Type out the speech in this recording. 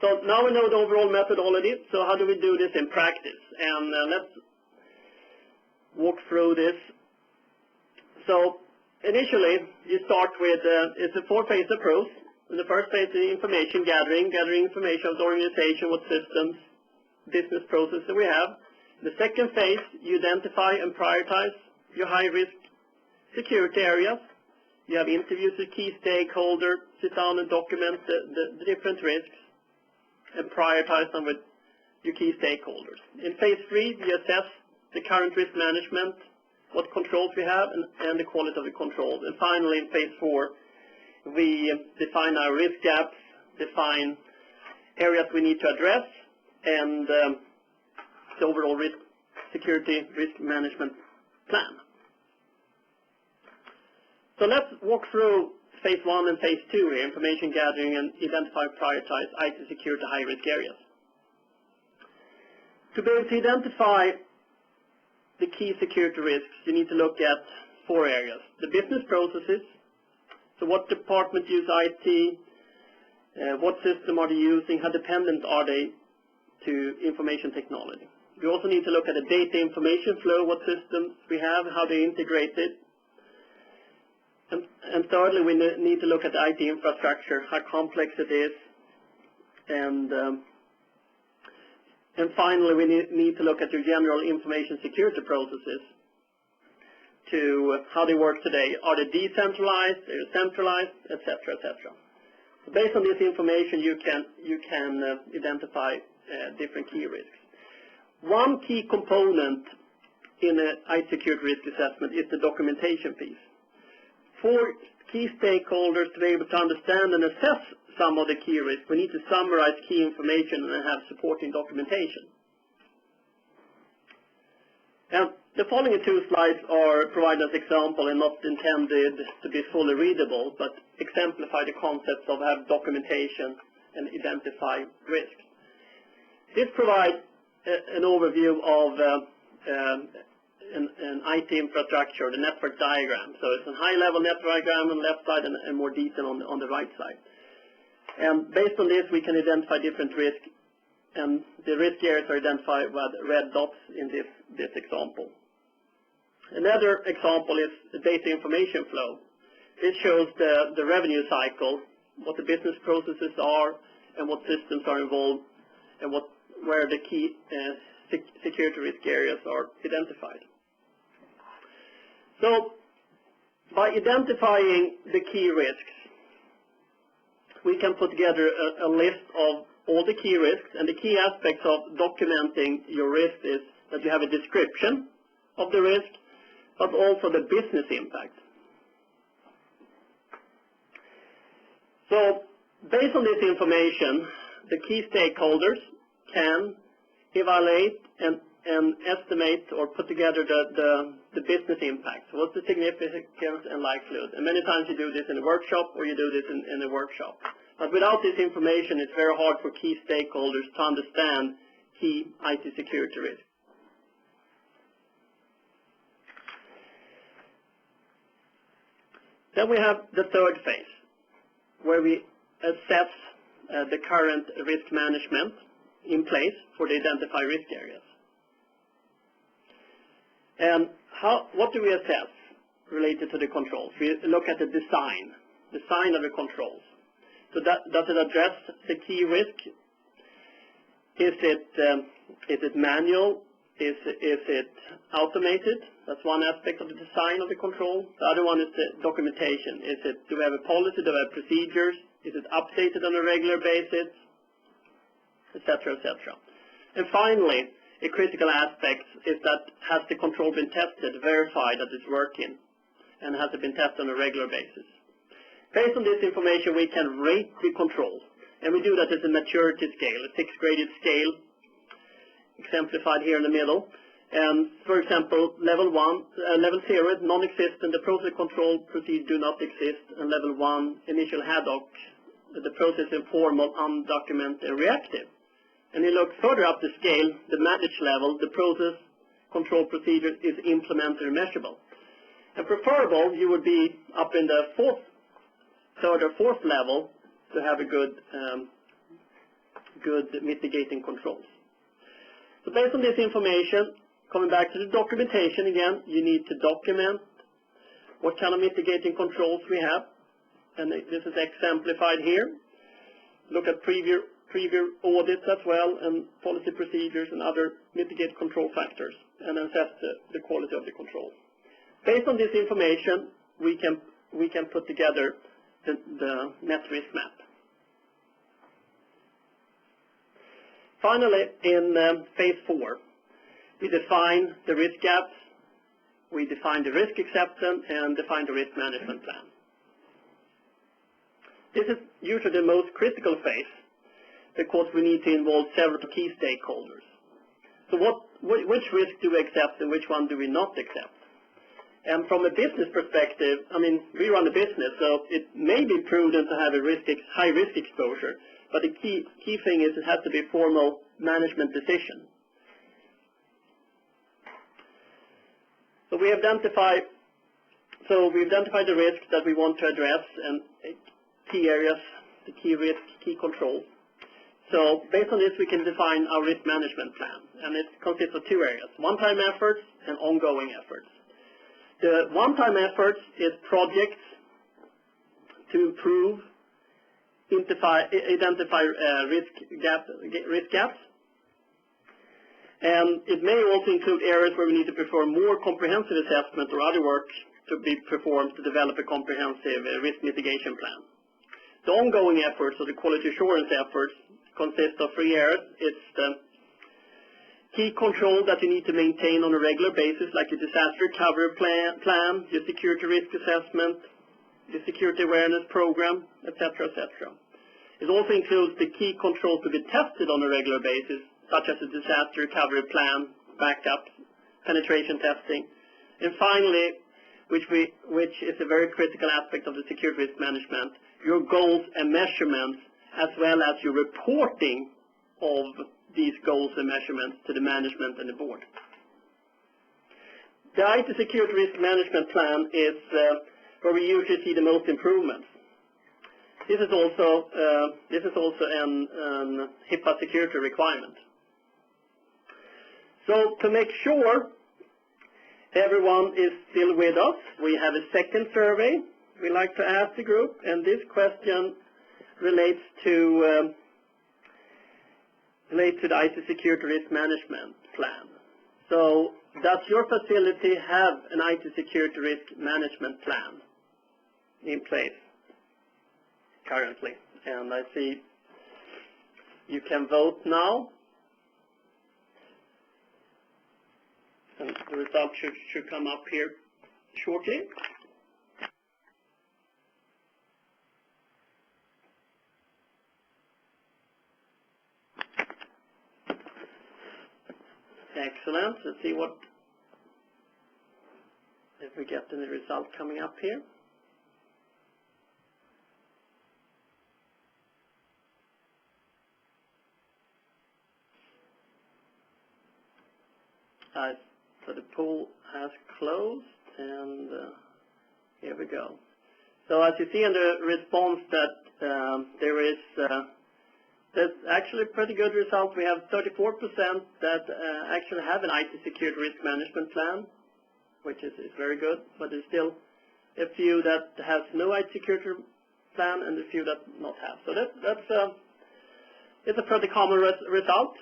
So now we know the overall methodology, so how do we do this in practice? And let's walk through this. So initially, you start with, it's a four-phase approach. In the first phase is information gathering information of the organization, what systems, business processes we have. The second phase, you identify and prioritize your high-risk security areas. You have interviews with key stakeholders, sit down and document the different risks, and prioritize them with your key stakeholders. In phase 3, you assess the current risk management, what controls we have, and the quality of the controls. And finally, in phase 4, we define our risk gaps, define areas we need to address, and the overall security risk management plan. So let's walk through phase 1 and phase 2 here, information gathering and identify and prioritize IT security high-risk areas. To be able to identify the key security risks, you need to look at 4 areas. The business processes, so what departments use IT, what system are they using, how dependent are they to information technology. We also need to look at the data information flow, what systems we have, how they integrate it. And thirdly, we need to look at the IT infrastructure, how complex it is. And finally, we need to look at your general information security processes, to how they work today. Are they decentralized, are they centralized, etc., etc. So based on this information, you can identify different key risks. One key component in an IT security risk assessment is the documentation piece. For key stakeholders to be able to understand and assess some of the key risks, we need to summarize key information and have supporting documentation. And the following 2 slides are provided as example and not intended to be fully readable, but exemplify the concepts of have documentation and identify risks. This provides an overview of an IT infrastructure, the network diagram. So it's a high-level network diagram on the left side and more detail on the right side. And based on this, we can identify different risks, and the risk areas are identified by the red dots in this example. Another example is the data information flow. This shows the revenue cycle, what the business processes are, and what systems are involved, and where the key security risk areas are identified. So, by identifying the key risks, we can put together a list of all the key risks, and the key aspects of documenting your risk is that you have a description of the risk, but also the business impact. So, based on this information, the key stakeholders can evaluate and estimate or put together the business impact. So what's the significance and likelihood? And many times you do this in a workshop or you do this in a workshop. But without this information, it's very hard for key stakeholders to understand key IT security risks. Then we have the third phase, where we assess the current risk management in place for the identified risk areas. And what do we assess related to the controls? We look at the design of the controls. So does it address the key risk? Is it manual? Is it automated? That's one aspect of the design of the control. The other one is the documentation. Do we have a policy? Do we have procedures? Is it updated on a regular basis? Etc., etc. And finally, a critical aspect is that has the control been tested, verified that it's working, and has it been tested on a regular basis. Based on this information, we can rate the control, and we do that as a maturity scale, a 6-graded scale, exemplified here in the middle. And for example, level 0 is non-existent, the process control procedure do not exist, and level 1, initial ad hoc, the process informal, undocumented, and reactive. And you look further up the scale, the managed level, the process control procedure is implemented and measurable. And preferable, you would be up in the third or fourth level to have a good good mitigating controls. So based on this information, coming back to the documentation again, you need to document what kind of mitigating controls we have. And this is exemplified here. Look at previous audits as well, and policy procedures and other mitigate control factors, and assess the quality of the control. Based on this information, we can put together the net risk map. Finally, in phase 4, we define the risk gaps, we define the risk acceptance, and define the risk management plan. This is usually the most critical phase because we need to involve several key stakeholders. So which risk do we accept and which one do we not accept? And from a business perspective, I mean, we run a business, so it may be prudent to have a high risk exposure, but the key thing is it has to be a formal management decision. So we identify the risks that we want to address and key areas, the key risks, key controls. So based on this, we can define our risk management plan, and it consists of 2 areas: one-time efforts and ongoing efforts. The one-time efforts is projects to improve, identify risk gaps, and it may also include areas where we need to perform more comprehensive assessment or other work to be performed to develop a comprehensive risk mitigation plan. The ongoing efforts, or the quality assurance efforts, consist of 3 areas. It's the key control that you need to maintain on a regular basis, like a disaster recovery plan, your security risk assessment, the security awareness program, etc., etc. It also includes the key controls to be tested on a regular basis, such as a disaster recovery plan, backups, penetration testing, and finally, which is a very critical aspect of the security risk management, your goals and measurements, as well as your reporting of these goals and measurements to the management and the board. The IT security risk management plan is where we usually see the most improvements. This is also an HIPAA security requirement. So to make sure everyone is still with us, we have a second survey we like to ask the group, and this question relates to the IT security risk management plan. So, does your facility have an IT security risk management plan in place currently? And I see you can vote now. And the result should come up here shortly. Excellent. Let's see if we get any result coming up here. So the poll has closed, and here we go. So as you see in the response that there's actually a pretty good result. We have 34% that actually have an IT security risk management plan, which is very good, but there's still a few that has no IT security plan and a few that not have. So it's a pretty common result,